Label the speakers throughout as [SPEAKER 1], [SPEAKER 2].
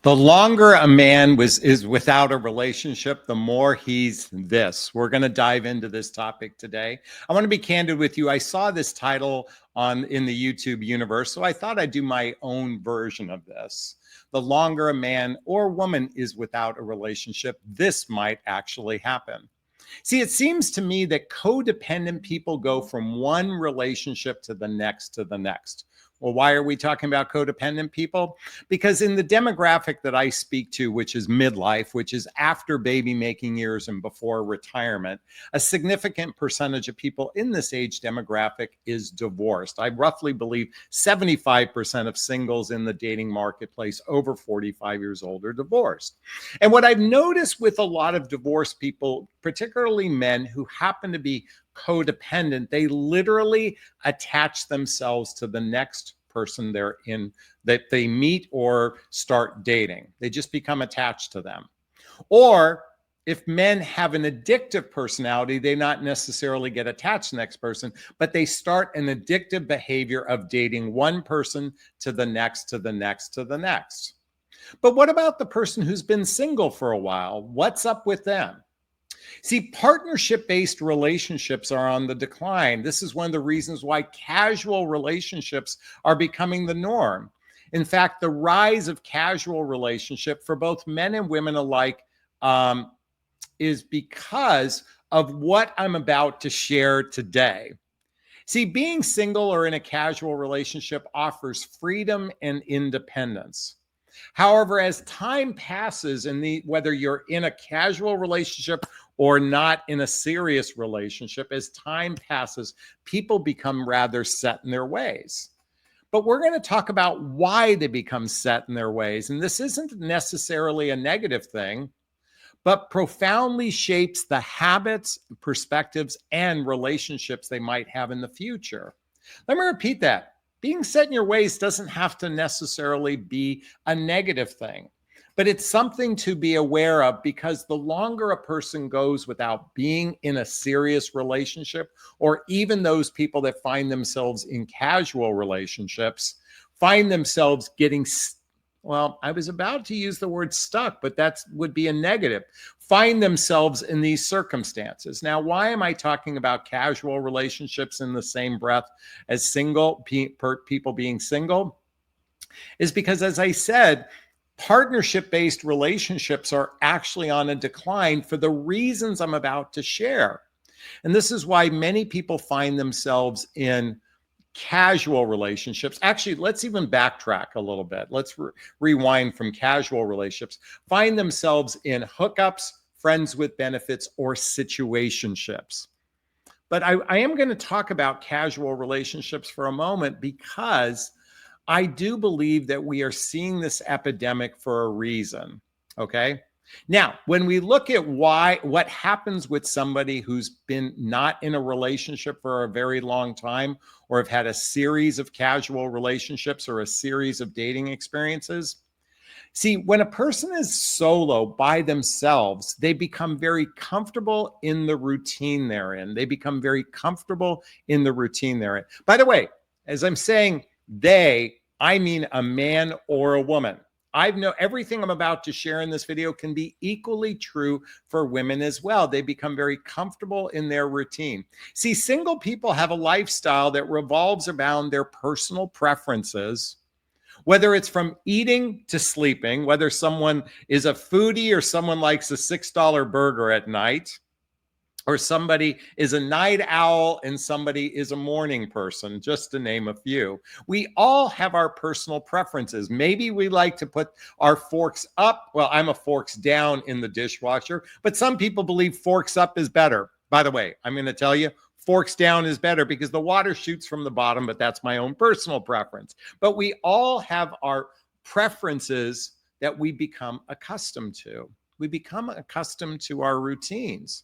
[SPEAKER 1] The longer a man is without a relationship, the more he's this. We're going to dive into this topic today. I want to be candid with you. I saw this title in the YouTube universe, so I thought I'd do my own version of this. The longer a man or woman is without a relationship, this might actually happen. See, it seems to me that codependent people go from one relationship to the next to the next. Well, why are we talking about codependent people? Because in the demographic that I speak to, which is midlife, which is after baby making years and before retirement, a significant percentage of people in this age demographic is divorced. I roughly believe 75% of singles in the dating marketplace over 45 years old are divorced. And what I've noticed with a lot of divorced people, particularly men who happen to be codependent, they literally attach themselves to the next person they're in, that they meet or start dating. They just become attached to them. Or if men have an addictive personality, they not necessarily get attached to the next person, but they start an addictive behavior of dating one person to the next, to the next, to the next. But what about the person who's been single for a while? What's up with them? See, partnership-based relationships are on the decline. This is one of the reasons why casual relationships are becoming the norm. In fact, the rise of casual relationship for both men and women alike is because of what I'm about to share today. See, being single or in a casual relationship offers freedom and independence. However, as time passes, whether you're in a casual relationship or not in a serious relationship, as time passes, people become rather set in their ways. But we're going to talk about why they become set in their ways. And this isn't necessarily a negative thing, but profoundly shapes the habits, perspectives, and relationships they might have in the future. Let me repeat that. Being set in your ways doesn't have to necessarily be a negative thing, but it's something to be aware of, because the longer a person goes without being in a serious relationship, or even those people that find themselves in casual relationships, find themselves getting, well, I was about to use the word stuck, but that would be a negative, find themselves in these circumstances. Now, why am I talking about casual relationships in the same breath as single people being single? Is because, as I said, partnership-based relationships are actually on a decline for the reasons I'm about to share. And this is why many people find themselves in casual relationships. Actually, let's even backtrack a little bit. Let's rewind from casual relationships. Find themselves in hookups, friends with benefits, or situationships. But I am going to talk about casual relationships for a moment, because I do believe that we are seeing this epidemic for a reason. Okay. Now, when we look at what happens with somebody who's been not in a relationship for a very long time, or have had a series of casual relationships or a series of dating experiences, see, when a person is solo by themselves, they become very comfortable in the routine they're in. They become very comfortable in the routine they're in. By the way, as I'm saying I mean a man or a woman. I know everything I'm about to share in this video can be equally true for women as well. They become very comfortable in their routine. See, single people have a lifestyle that revolves around their personal preferences, whether it's from eating to sleeping, whether someone is a foodie or someone likes a $6 burger at night, or somebody is a night owl and somebody is a morning person, just to name a few. We all have our personal preferences. Maybe we like to put our forks up. Well, I'm a forks down in the dishwasher, but some people believe forks up is better. By the way, I'm going to tell you, forks down is better because the water shoots from the bottom, but that's my own personal preference. But we all have our preferences that we become accustomed to. We become accustomed to our routines.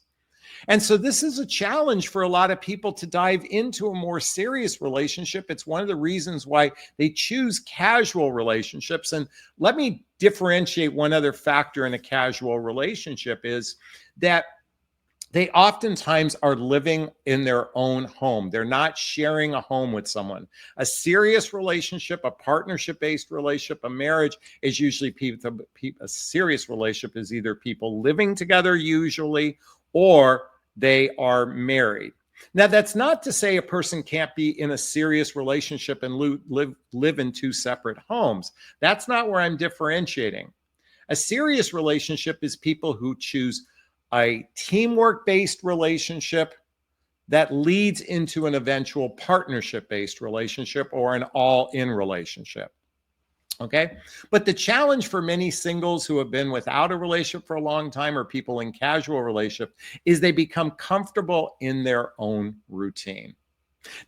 [SPEAKER 1] And so this is a challenge for a lot of people to dive into a more serious relationship. It's one of the reasons why they choose casual relationships. And let me differentiate one other factor in a casual relationship is that they oftentimes are living in their own home. They're not sharing a home with someone. A serious relationship, a partnership-based relationship, a marriage is usually a serious relationship is either people living together usually, or they are married. Now, that's not to say a person can't be in a serious relationship and live in two separate homes. That's not where I'm differentiating. A serious relationship is people who choose a teamwork based relationship that leads into an eventual partnership based relationship or an all in relationship. Okay. But the challenge for many singles who have been without a relationship for a long time or people in casual relationship is they become comfortable in their own routine.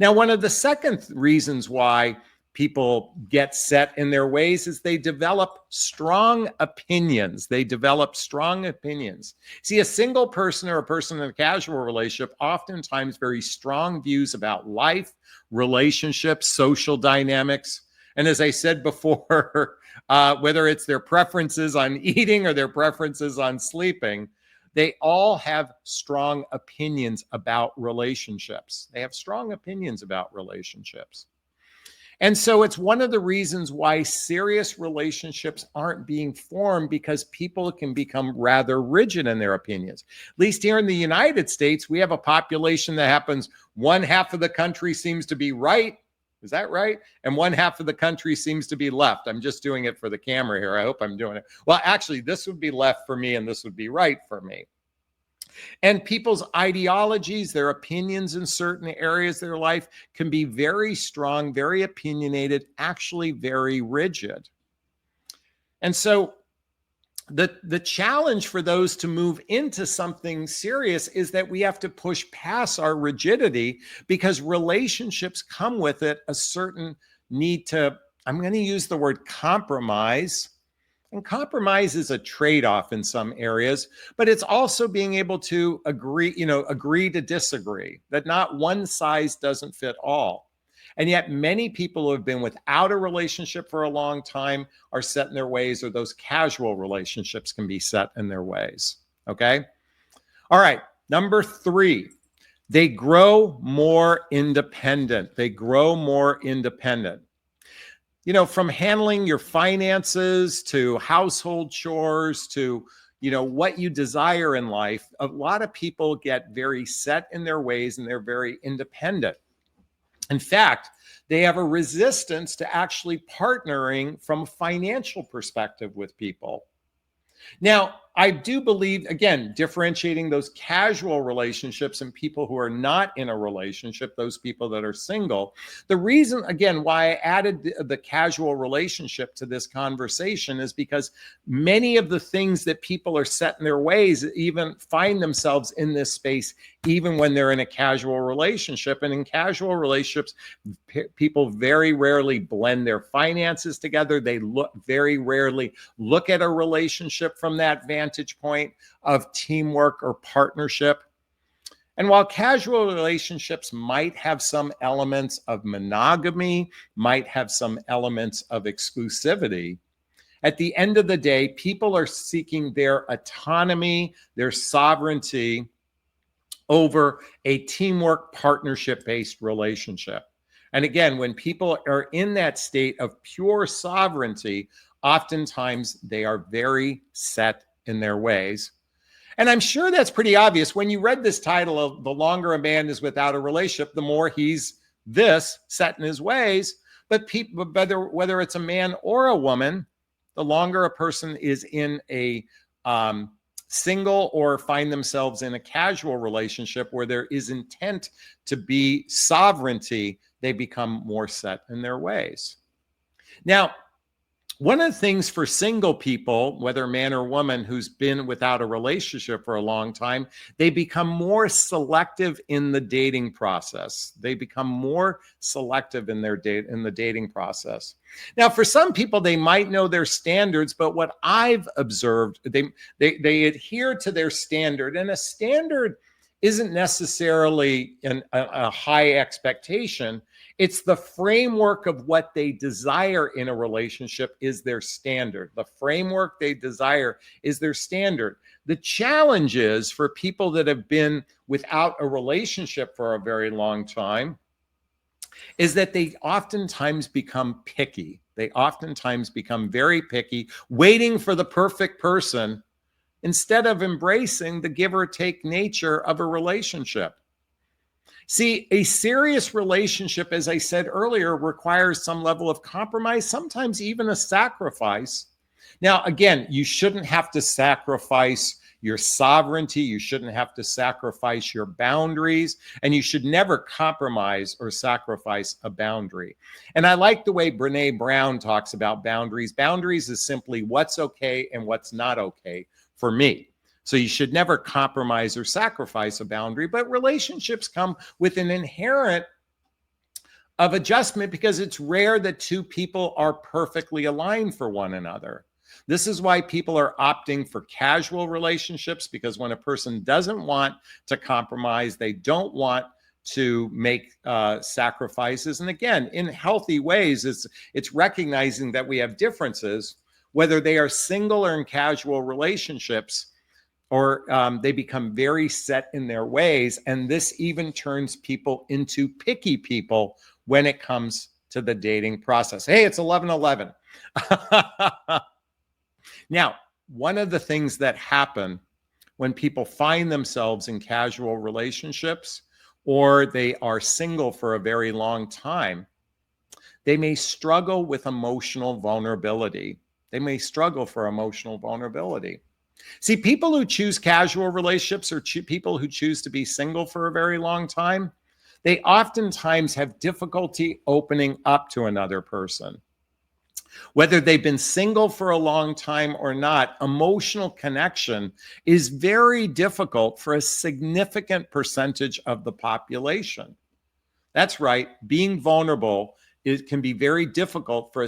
[SPEAKER 1] Now, one of the second reasons why people get set in their ways is they develop strong opinions. They develop strong opinions. See, a single person or a person in a casual relationship oftentimes very strong views about life, relationships, social dynamics. And as I said before, whether it's their preferences on eating or their preferences on sleeping, they all have strong opinions about relationships. They have strong opinions about relationships. And so it's one of the reasons why serious relationships aren't being formed, because people can become rather rigid in their opinions. At least here in the United States, we have a population that happens one half of the country seems to be right. Is that right? And one half of the country seems to be left. I'm just doing it for the camera here. I hope I'm doing it. Well, actually, this would be left for me and this would be right for me. And people's ideologies, their opinions in certain areas of their life can be very strong, very opinionated, actually very rigid. And so the challenge for those to move into something serious is that we have to push past our rigidity, because relationships come with it a certain need to, I'm going to use the word compromise. And compromise is a trade-off in some areas, but it's also being able to agree to disagree, that not one size doesn't fit all. And yet many people who have been without a relationship for a long time are set in their ways, or those casual relationships can be set in their ways. Okay. All right. Number 3, they grow more independent. They grow more independent. From handling your finances to household chores to, what you desire in life, a lot of people get very set in their ways and they're very independent. In fact, they have a resistance to actually partnering from a financial perspective with people. Now, I do believe, again, differentiating those casual relationships and people who are not in a relationship, those people that are single. The reason, again, why I added the casual relationship to this conversation is because many of the things that people are set in their ways even find themselves in this space, even when they're in a casual relationship. And in casual relationships, people very rarely blend their finances together. They very rarely look at a relationship from that vantage point of teamwork or partnership. And while casual relationships might have some elements of monogamy, might have some elements of exclusivity, at the end of the day, people are seeking their autonomy, their sovereignty over a teamwork, partnership-based relationship. And again, when people are in that state of pure sovereignty, oftentimes they are very set in their ways. And I'm sure that's pretty obvious. When you read this title of The Longer a Man is Without a Relationship, the more he's set in his ways. But people, whether it's a man or a woman, the longer a person is in a single or find themselves in a casual relationship where there is intent to be sovereignty, they become more set in their ways. Now, one of the things for single people, whether man or woman who's been without a relationship for a long time, they become more selective in the dating process. They become more selective in the dating process. Now, for some people, they might know their standards, but what I've observed, they adhere to their standard, and a standard isn't necessarily a high expectation. It's the framework of what they desire in a relationship is their standard. The framework they desire is their standard. The challenge is for people that have been without a relationship for a very long time is that they oftentimes become picky. They oftentimes become very picky, waiting for the perfect person instead of embracing the give or take nature of a relationship. See, a serious relationship, as I said earlier, requires some level of compromise, sometimes even a sacrifice. Now, again, you shouldn't have to sacrifice your sovereignty. You shouldn't have to sacrifice your boundaries, and you should never compromise or sacrifice a boundary. And I like the way Brene Brown talks about boundaries. Boundaries is simply what's okay and what's not okay for me. So you should never compromise or sacrifice a boundary, but relationships come with an inherent of adjustment because it's rare that two people are perfectly aligned for one another. This is why people are opting for casual relationships, because when a person doesn't want to compromise, they don't want to make sacrifices. And again, in healthy ways, it's recognizing that we have differences, whether they are single or in casual relationships, or they become very set in their ways. And this even turns people into picky people when it comes to the dating process. Hey, it's 11:11. Now, one of the things that happen when people find themselves in casual relationships or they are single for a very long time, they may struggle with emotional vulnerability. They may struggle for emotional vulnerability. See, people who choose casual relationships or people who choose to be single for a very long time, they oftentimes have difficulty opening up to another person. Whether they've been single for a long time or not, emotional connection is very difficult for a significant percentage of the population. That's right, being vulnerable can be very difficult for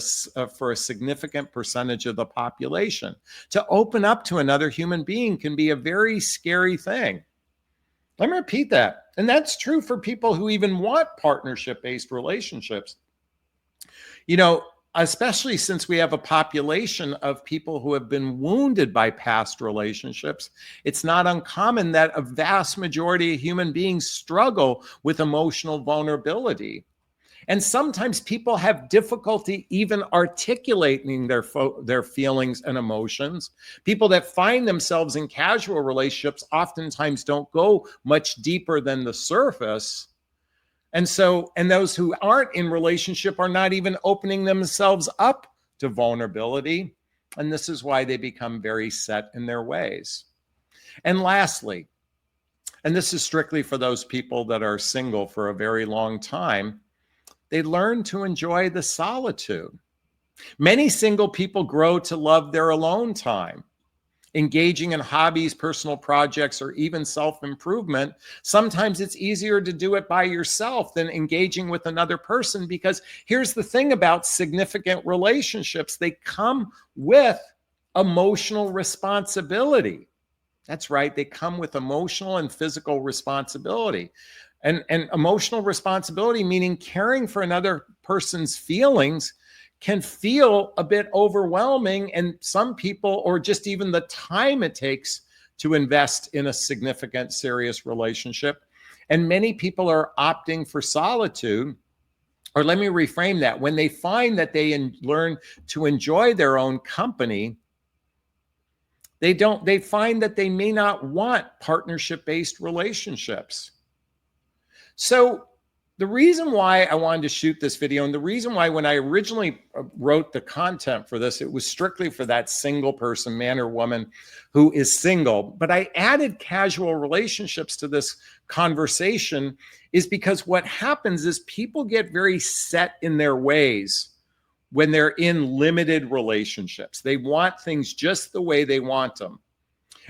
[SPEAKER 1] a significant percentage of the population. To open up to another human being can be a very scary thing. Let me repeat that. And that's true for people who even want partnership-based relationships. You know, especially since we have a population of people who have been wounded by past relationships, it's not uncommon that a vast majority of human beings struggle with emotional vulnerability. And sometimes people have difficulty even articulating their feelings and emotions. People that find themselves in casual relationships oftentimes don't go much deeper than the surface. And those who aren't in relationship are not even opening themselves up to vulnerability. And this is why they become very set in their ways. And lastly, and this is strictly for those people that are single for a very long time, they learn to enjoy the solitude. Many single people grow to love their alone time. Engaging in hobbies, personal projects, or even self-improvement, sometimes it's easier to do it by yourself than engaging with another person, because here's the thing about significant relationships, they come with emotional responsibility. That's right, they come with emotional and physical responsibility. And emotional responsibility, meaning caring for another person's feelings, can feel a bit overwhelming, and some people, or just even the time it takes to invest in a significant, serious relationship. And many people are opting for solitude, or let me reframe that. When they find that they learn to enjoy their own company, they find that they may not want partnership-based relationships. So the reason why I wanted to shoot this video, and the reason why when I originally wrote the content for this, it was strictly for that single person, man or woman, who is single. But I added casual relationships to this conversation is because what happens is people get very set in their ways when they're in limited relationships. They want things just the way they want them.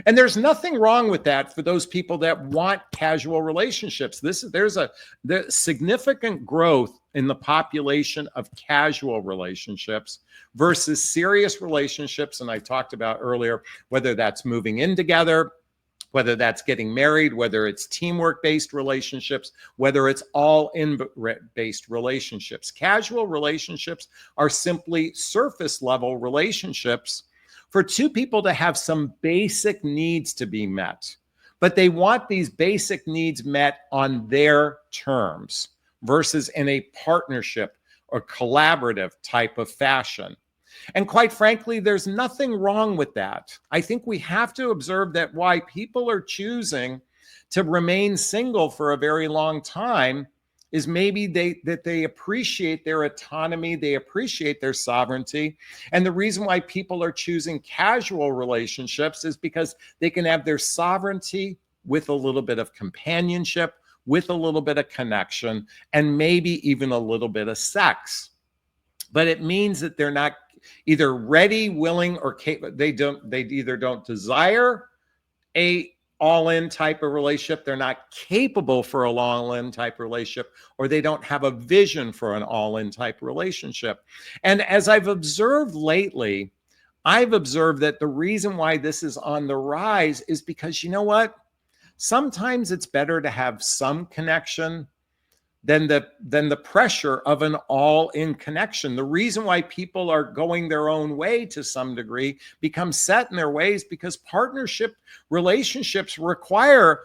[SPEAKER 1] And there's nothing wrong with that for those people that want casual relationships. There's significant growth in the population of casual relationships versus serious relationships. And I talked about earlier, whether that's moving in together, whether that's getting married, whether it's teamwork-based relationships, whether it's all-in based relationships. Casual relationships are simply surface level relationships for two people to have some basic needs to be met. But they want these basic needs met on their terms versus in a partnership or collaborative type of fashion. And quite frankly, there's nothing wrong with that. I think we have to observe that why people are choosing to remain single for a very long time is maybe they appreciate their autonomy, they appreciate their sovereignty. And the reason why people are choosing casual relationships is because they can have their sovereignty with a little bit of companionship, with a little bit of connection, and maybe even a little bit of sex. But it means that they're not either ready, willing, or capable. They either don't desire a all-in type of relationship, they're not capable for a all-in type relationship, or they don't have a vision for an all-in type relationship. And as I've observed lately, I've observed that the reason why this is on the rise is because, you know what? Sometimes it's better to have some connection than the pressure of an all-in connection. The reason why people are going their own way to some degree, become set in their ways, because partnership relationships require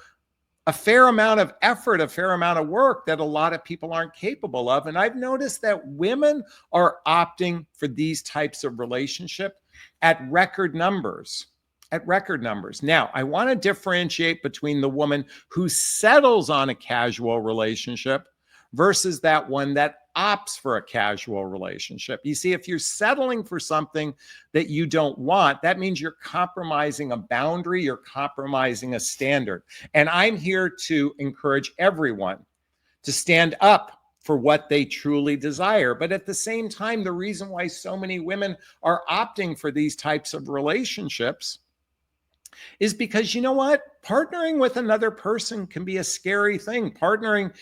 [SPEAKER 1] a fair amount of effort, a fair amount of work that a lot of people aren't capable of. And I've noticed that women are opting for these types of relationship at record numbers. Now, I want to differentiate between the woman who settles on a casual relationship versus that one that opts for a casual relationship. You see, if you're settling for something that you don't want, that means you're compromising a boundary, you're compromising a standard. And I'm here to encourage everyone to stand up for what they truly desire. But at the same time, the reason why so many women are opting for these types of relationships is because, you know what? Partnering with another person can be a scary thing. Partnering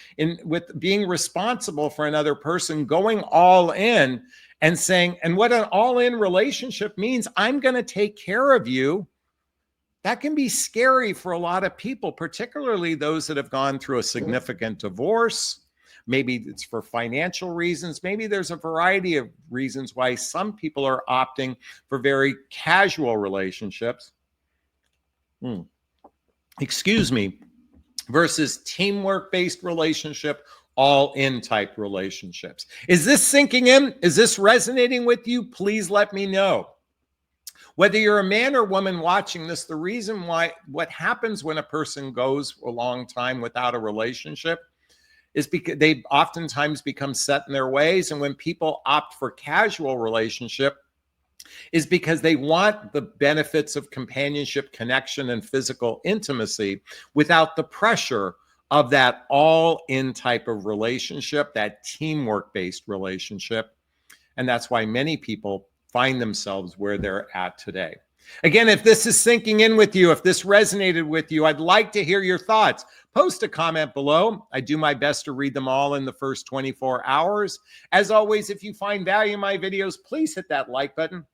[SPEAKER 1] with being responsible for another person, going all in and saying, and what an all-in relationship means, I'm going to take care of you. That can be scary for a lot of people, particularly those that have gone through a significant divorce. Maybe it's for financial reasons. Maybe there's a variety of reasons why some people are opting for very casual relationships. Excuse me, versus teamwork-based relationship, all-in type relationships. Is this sinking in? Is this resonating with you? Please let me know. Whether you're a man or woman watching this, the reason why what happens when a person goes a long time without a relationship is because they oftentimes become set in their ways. And when people opt for casual relationship, is because they want the benefits of companionship, connection, and physical intimacy without the pressure of that all-in type of relationship, that teamwork-based relationship. And that's why many people find themselves where they're at today. Again, if this is sinking in with you, if this resonated with you, I'd like to hear your thoughts. Post a comment below. I do my best to read them all in the first 24 hours. As always, if you find value in my videos, please hit that like button.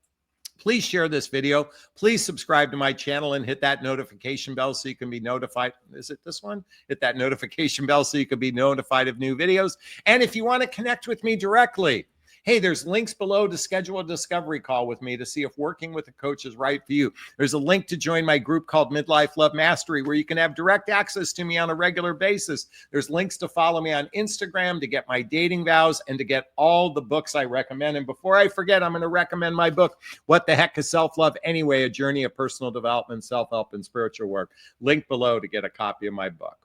[SPEAKER 1] Please share this video. Please subscribe to my channel and hit that notification bell so you can be notified. Is it this one? Hit that notification bell so you can be notified of new videos. And if you want to connect with me directly, hey, there's links below to schedule a discovery call with me to see if working with a coach is right for you. There's a link to join my group called Midlife Love Mastery, where you can have direct access to me on a regular basis. There's links to follow me on Instagram to get my dating vows and to get all the books I recommend. And before I forget, I'm going to recommend my book, What the Heck is Self-Love Anyway? A Journey of Personal Development, Self-Help, and Spiritual Work. Link below to get a copy of my book.